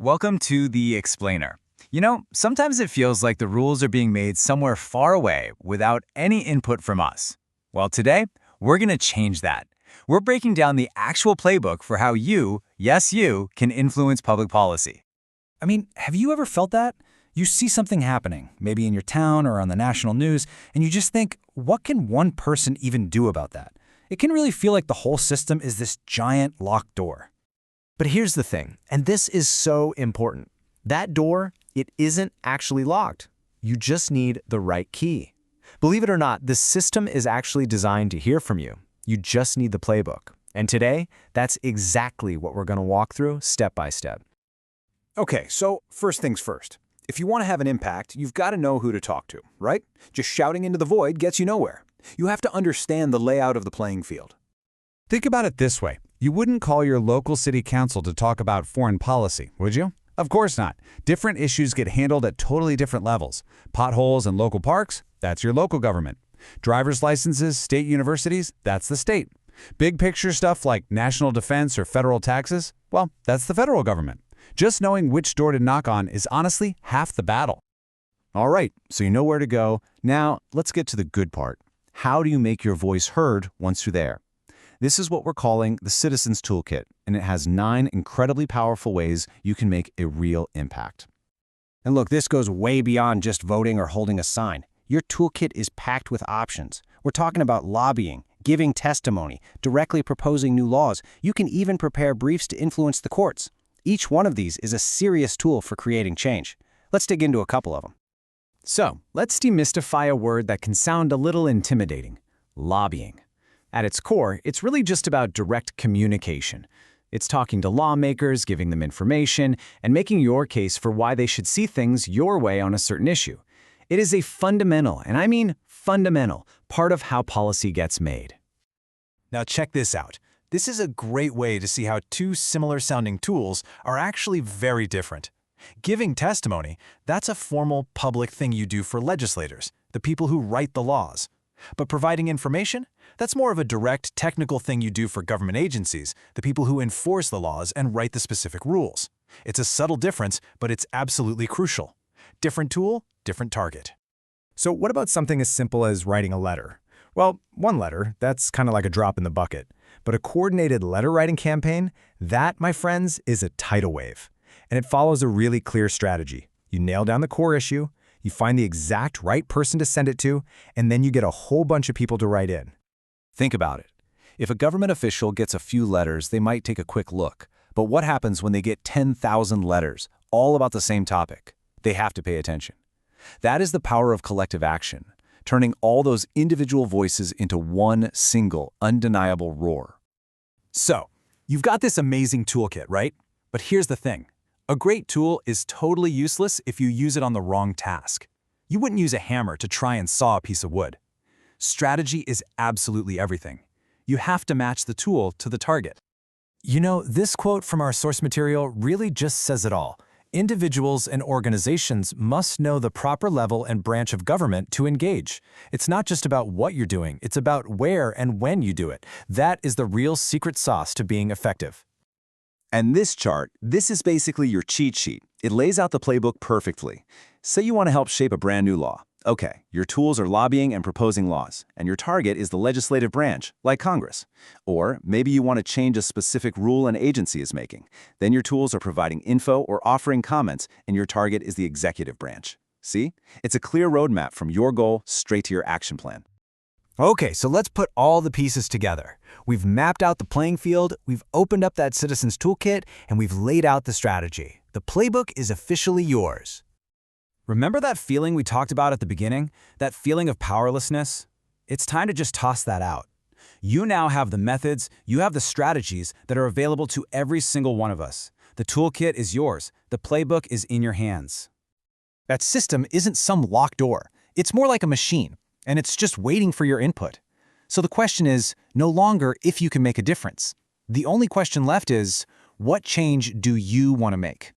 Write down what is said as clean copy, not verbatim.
Welcome to The Explainer. Sometimes it feels like the rules are being made somewhere far away without any input from us. Well, today, we're going to change that. We're breaking down the actual playbook for how you, yes you, can influence public policy. Have you ever felt that? You see something happening, maybe in your town or on the national news, and you just think, what can one person even do about that? It can really feel like the whole system is this giant locked door. But here's the thing, and this is so important. That door, it isn't actually locked. You just need the right key. Believe it or not, the system is actually designed to hear from you. You just need the playbook. And today, that's exactly what we're going to walk through step by step. Okay, so first things first. If you want to have an impact, you've got to know who to talk to, right? Just shouting into the void gets you nowhere. You have to understand the layout of the playing field. Think about it this way. You wouldn't call your local city council to talk about foreign policy, would you? Of course not. Different issues get handled at totally different levels. Potholes in local parks, that's your local government. Driver's licenses, state universities, that's the state. Big picture stuff like national defense or federal taxes, well, that's the federal government. Just knowing which door to knock on is honestly half the battle. All right, so you know where to go. Now, let's get to the good part. How do you make your voice heard once you're there? This is what we're calling the Citizens Toolkit, and it has 9 incredibly powerful ways you can make a real impact. And look, this goes way beyond just voting or holding a sign. Your toolkit is packed with options. We're talking about lobbying, giving testimony, directly proposing new laws. You can even prepare briefs to influence the courts. Each one of these is a serious tool for creating change. Let's dig into a couple of them. So, let's demystify a word that can sound a little intimidating: lobbying. At its core, it's really just about direct communication. It's talking to lawmakers, giving them information, and making your case for why they should see things your way on a certain issue. It is a fundamental, and I mean fundamental, part of how policy gets made. Now check this out. This is a great way to see how two similar-sounding tools are actually very different. Giving testimony, that's a formal public thing you do for legislators, the people who write the laws. But providing information? That's more of a direct, technical thing you do for government agencies, the people who enforce the laws and write the specific rules. It's a subtle difference, but it's absolutely crucial. Different tool, different target. So what about something as simple as writing a letter? Well, one letter, that's kind of like a drop in the bucket. But a coordinated letter-writing campaign, that, my friends, is a tidal wave. And it follows a really clear strategy. You nail down the core issue, you find the exact right person to send it to, and then you get a whole bunch of people to write in. Think about it. If a government official gets a few letters, they might take a quick look. But what happens when they get 10,000 letters, all about the same topic? They have to pay attention. That is the power of collective action, turning all those individual voices into one single, undeniable roar. So, you've got this amazing toolkit, right? But here's the thing. A great tool is totally useless if you use it on the wrong task. You wouldn't use a hammer to try and saw a piece of wood. Strategy is absolutely everything. You have to match the tool to the target. This quote from our source material really just says it all. Individuals and organizations must know the proper level and branch of government to engage. It's not just about what you're doing, it's about where and when you do it. That is the real secret sauce to being effective. And this chart, this is basically your cheat sheet. It lays out the playbook perfectly. Say you want to help shape a brand new law. Okay, your tools are lobbying and proposing laws, and your target is the legislative branch, like Congress. Or maybe you want to change a specific rule an agency is making. Then your tools are providing info or offering comments, and your target is the executive branch. See? It's a clear roadmap from your goal straight to your action plan. Okay, so let's put all the pieces together. We've mapped out the playing field, we've opened up that Citizens Toolkit, and we've laid out the strategy. The playbook is officially yours. Remember that feeling we talked about at the beginning? That feeling of powerlessness? It's time to just toss that out. You now have the methods, you have the strategies that are available to every single one of us. The toolkit is yours. The playbook is in your hands. That system isn't some locked door. It's more like a machine, and it's just waiting for your input. So the question is no longer if you can make a difference. The only question left is, what change do you want to make?